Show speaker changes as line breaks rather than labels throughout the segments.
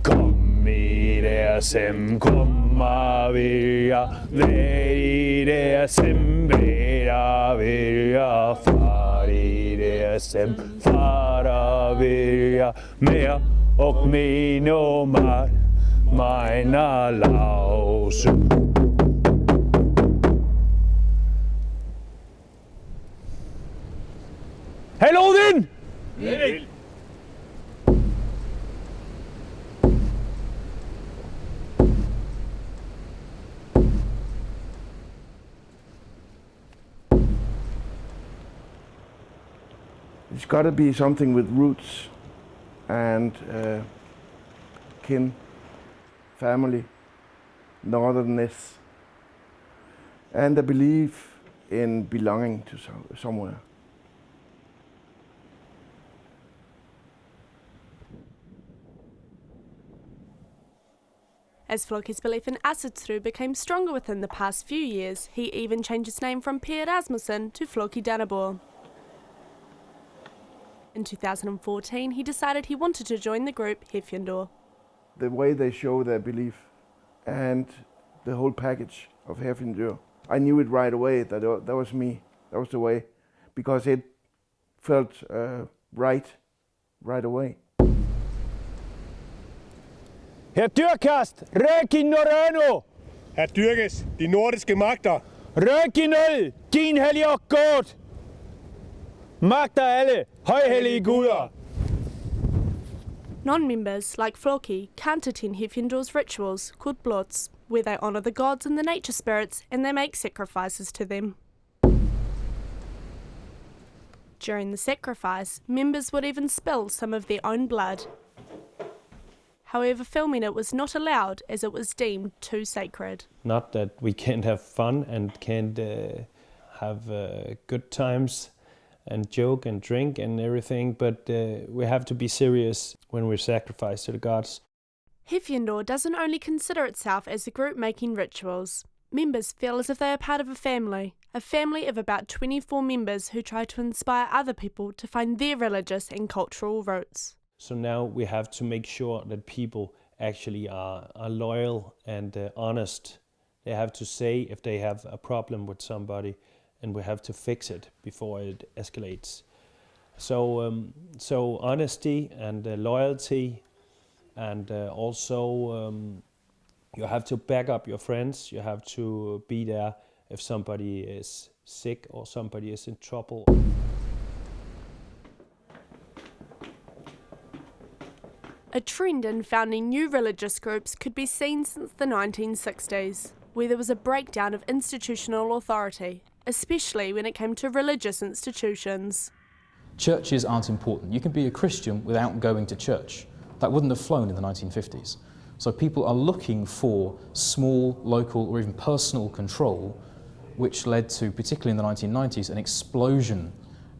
Kom i DSM, komma vilja, ver i DSM, vera vilja, far i DSM, fara vilja, mer och minomar, mina lausu. Heil Odin!
Hey.
It's got to be something with roots and kin, family, northernness, and a belief in belonging to somewhere.
As Floki's belief in Asatru became stronger within the past few years, he even changed his name from Per Rasmussen to Floki Dannebor. In 2014, he decided he wanted to join the group Hefjandor.
The way they show their belief and the whole package of Hefjandor, I knew it right away that that was me, that was the way, because it felt right away.
Her dyrkast, Reginorano!
Her dyrkes de nordiske magter.
Reginal, din hellige God! Magter alle, højhellige guder!
Non-members, like Floki, can't attend Hefjandor's rituals, called blots, where they honour the gods and the nature spirits and they make sacrifices to them. During the sacrifice, members would even spill some of their own blood. However, filming it was not allowed as it was deemed too sacred.
Not that we can't have fun and can't have good times and joke and drink and everything, but we have to be serious when we sacrifice to the gods.
Hefjandor doesn't only consider itself as a group making rituals. Members feel as if they are part of a family of about 24 members who try to inspire other people to find their religious and cultural roots.
So now we have to make sure that people actually are loyal and honest. They have to say if they have a problem with somebody, and we have to fix it before it escalates. So honesty and loyalty, and also you have to back up your friends. You have to be there if somebody is sick or somebody is in trouble.
A trend in founding new religious groups could be seen since the 1960s, where there was a breakdown of institutional authority, especially when it came to religious institutions.
Churches aren't important. You can be a Christian without going to church. That wouldn't have flown in the 1950s. So people are looking for small, local, or even personal control, which led to, particularly in the 1990s, an explosion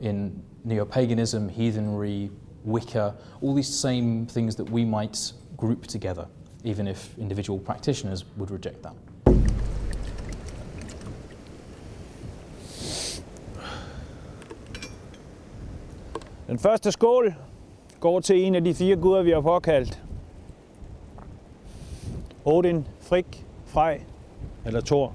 in neo-paganism, heathenry, Wicca, all these same things that we might group together, even if individual practitioners would reject that.
Den første skål går til en af de 4 guder, vi har påkaldt. Odin, Frigg, Frej eller Thor.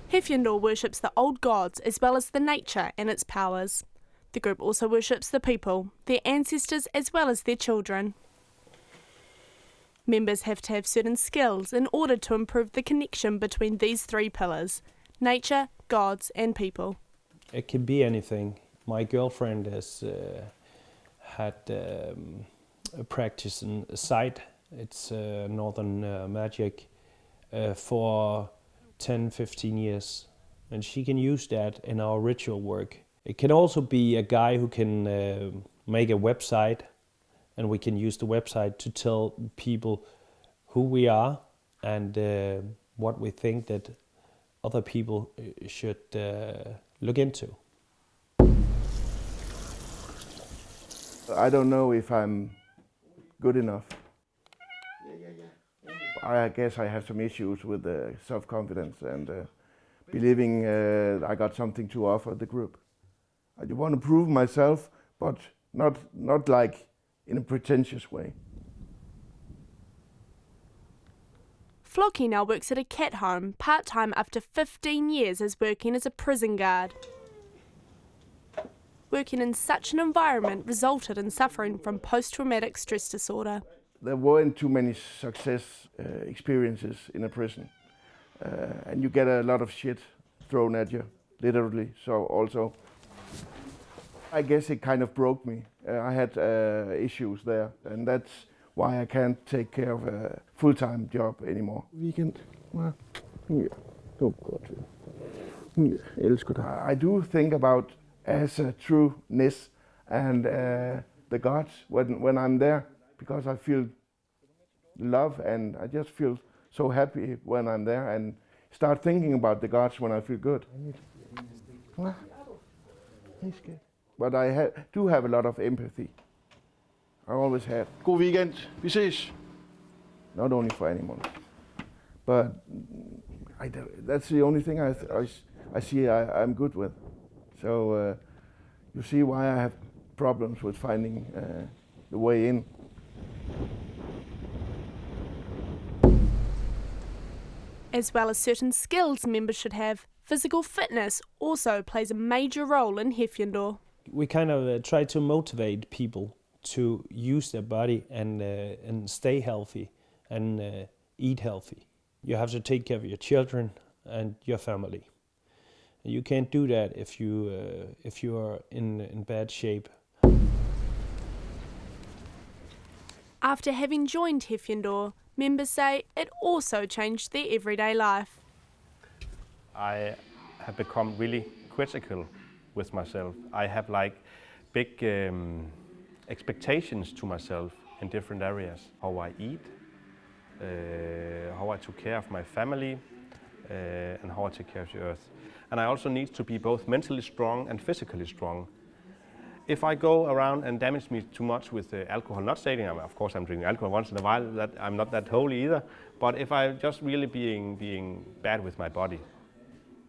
Hefjandor worships the old gods as well as the nature and its powers. The group also worships the people, their ancestors as well as their children. Members have to have certain skills in order to improve the connection between these 3 pillars: nature, gods and people.
It can be anything. My girlfriend has had a practice in sight. It's northern magic for 10-15 years, and she can use that in our ritual work. It can also be a guy who can make a website, and we can use the website to tell people who we are and what we think that other people should look into.
I don't know if I'm good enough. I guess I have some issues with self-confidence and believing I got something to offer the group. I want to prove myself, but not like in a pretentious way.
Floki now works at a cat home part-time after 15 years as working as a prison guard. Working in such an environment resulted in suffering from post-traumatic stress disorder.
There weren't too many success experiences in a prison. And you get a lot of shit thrown at you, literally. So also, I guess it kind of broke me. I had issues there, and that's why I can't take care of a full-time job anymore. Weekend. I do think about Asatru-ness and the gods when I'm there, because I feel love and I just feel so happy when I'm there, and start thinking about the gods when I feel good. But I do have a lot of empathy. I always have.
God weekend. Vi ses.
Not only for animals, but that's the only thing I see I'm good with. So you see why I have problems with finding the way in.
As well as certain skills members should have, physical fitness also plays a major role in Hefjandor.
We kind of try to motivate people to use their body and stay healthy and eat healthy. You have to take care of your children and your family. You can't do that if you are in bad shape.
After having joined Hefjandor, members say it also changed their everyday life.
I have become really critical with myself. I have like big expectations to myself in different areas. How I eat, how I took care of my family, and how I take care of the earth. And I also need to be both mentally strong and physically strong. If I go around and damage me too much with alcohol, not saying, of course I'm drinking alcohol once in a while, that I'm not that holy either, but if I'm just really being bad with my body,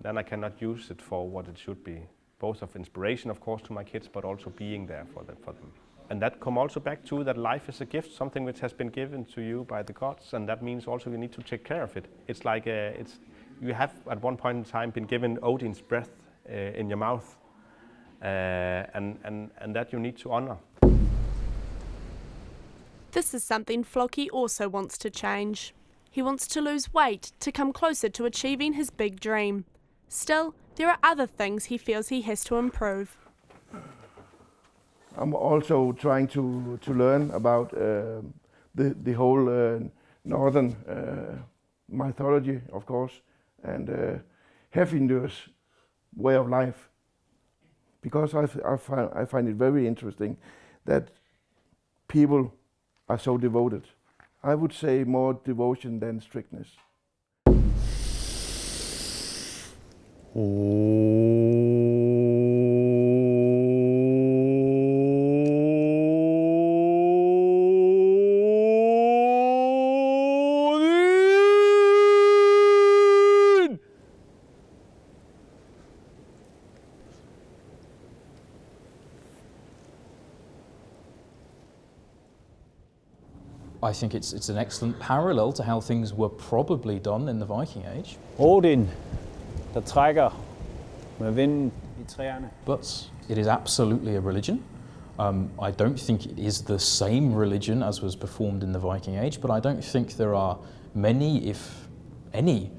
then I cannot use it for what it should be. Both of inspiration, of course, to my kids, but also being there for them. And that come also back to that life is a gift, something which has been given to you by the gods, and that means also you need to take care of it. It's like you have at one point in time been given Odin's breath in your mouth, and that you need to honor.
This is something Floki also wants to change. He wants to lose weight to come closer to achieving his big dream. Still, there are other things he feels he has to improve.
I'm also trying to learn about the whole northern mythology, of course, and Hefjandor's way of life, because I find it very interesting that people are so devoted. I would say more devotion than strictness.
I think it's an excellent parallel to how things were probably done in the Viking Age.
Odin, der trækker med vinden i træerne.
But it is absolutely a religion. I don't think it is the same religion as was performed in the Viking Age, but I don't think there are many, if any,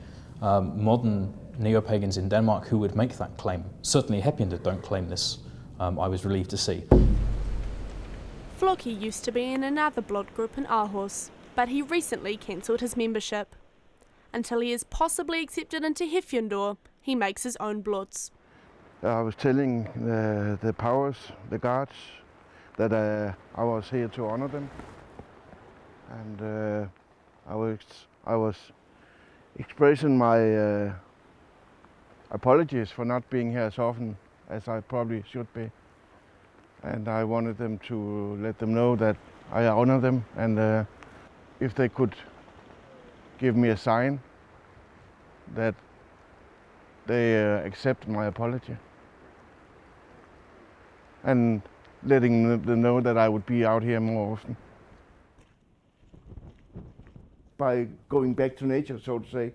modern neo-pagans in Denmark who would make that claim. Certainly Hefjandor don't claim this, I was relieved to see.
Floki used to be in another blood group in Aarhus, but he recently cancelled his membership. Until he is possibly accepted into Hefjandor, he makes his own bloods.
I was telling the powers, the gods, that I was here to honor them, and I was expressing my apologies for not being here as often as I probably should be. And I wanted them to let them know that I honor them, and if they could give me a sign that they accept my apology. and letting them know that I would be out here more often. By going back to nature, so to say,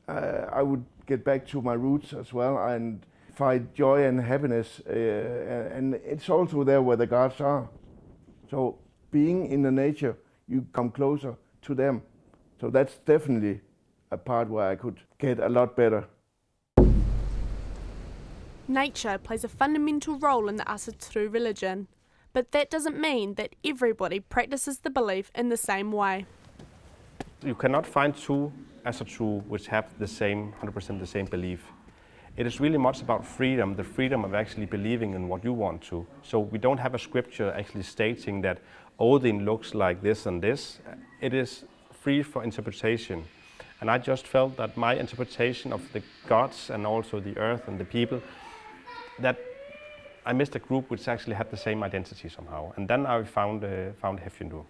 I would get back to my roots as well and find joy and happiness, and it's also there where the gods are. So being in the nature, you come closer to them. So that's definitely a part where I could get a lot better.
Nature plays a fundamental role in the Asatru religion, but that doesn't mean that everybody practices the belief in the same way.
You cannot find two Asatru which have the same, 100% the same belief. It is really much about freedom, the freedom of actually believing in what you want to. So we don't have a scripture actually stating that Odin looks like this and this. It is free for interpretation. And I just felt that my interpretation of the gods and also the earth and the people, that I missed a group which actually had the same identity somehow. And then I found Hefjundur.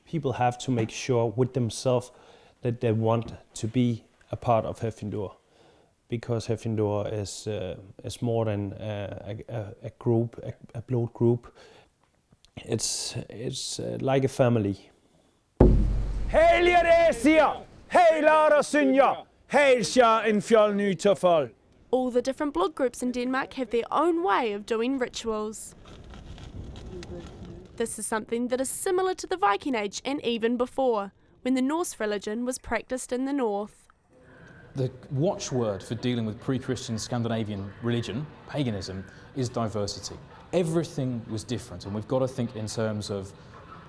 People have to make sure with themselves that they want to be a part of Hefjundur, because Hefjundur is more than a group, a blood group. It's like a family.
Heil Odin, Heil Odin, Heil en fjolny tofol.
All the different blood groups in Denmark have their own way of doing rituals. This is something that is similar to the Viking Age and even before, when the Norse religion was practiced in the north.
The watchword for dealing with pre-Christian Scandinavian religion, paganism, is diversity. Everything was different, and we've got to think in terms of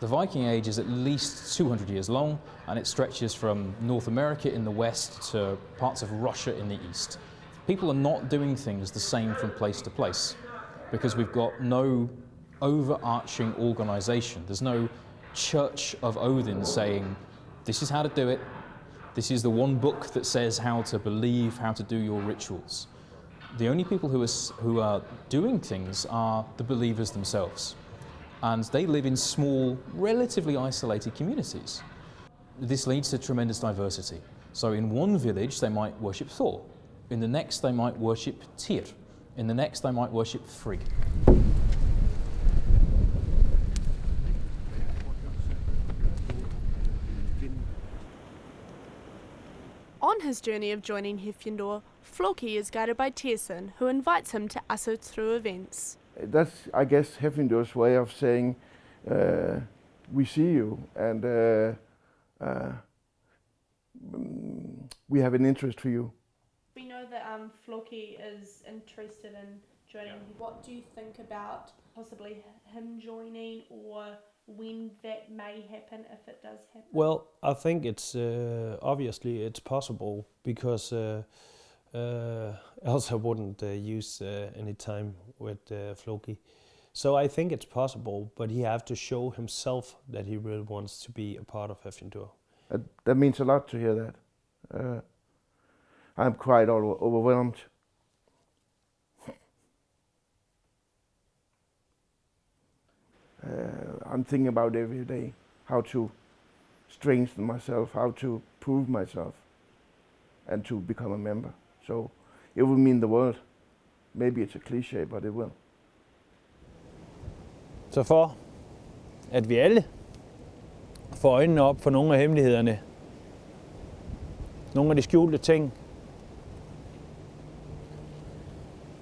the Viking Age is at least 200 years long, and it stretches from North America in the west to parts of Russia in the east. People are not doing things the same from place to place, because we've got no overarching organisation. There's no Church of Odin saying, this is how to do it, this is the one book that says how to believe, how to do your rituals. The only people who are doing things are the believers themselves. And they live in small, relatively isolated communities. This leads to tremendous diversity. So in one village they might worship Thor, in the next they might worship Tyr, in the next they might worship Frigg.
On his journey of joining Hefjundur, Floki is guided by Tiersen, who invites him to Asatru events.
That's, I guess, Hefjundur's way of saying, we see you, and we have an interest for you.
We know that Floki is interested in joining. What do you think about possibly him joining, or when that may happen, if it does happen?
Well, I think it's obviously it's possible, because else I wouldn't use any time with Floki. So I think it's possible, but he have to show himself that he really wants to be a part of Hefjundur.
That means a lot to hear that. I'm quite overwhelmed. I'm thinking about every day how to strengthen myself, how to prove myself, and to become a member. So it will mean the world. Maybe it's a cliche, but it will.
Så for at vi alle får øjnene op for nogle af hemmelighederne, nogle af de skjulte ting.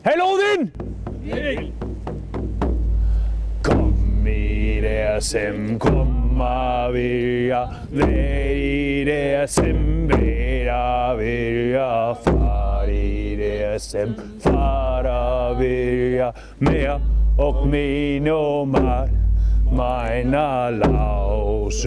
Heil Odin!
Heil!
Kom i DSM, komma vilja, i DSM, vilja, far i DSM, fara vilja, mer och minor, meiner Laus.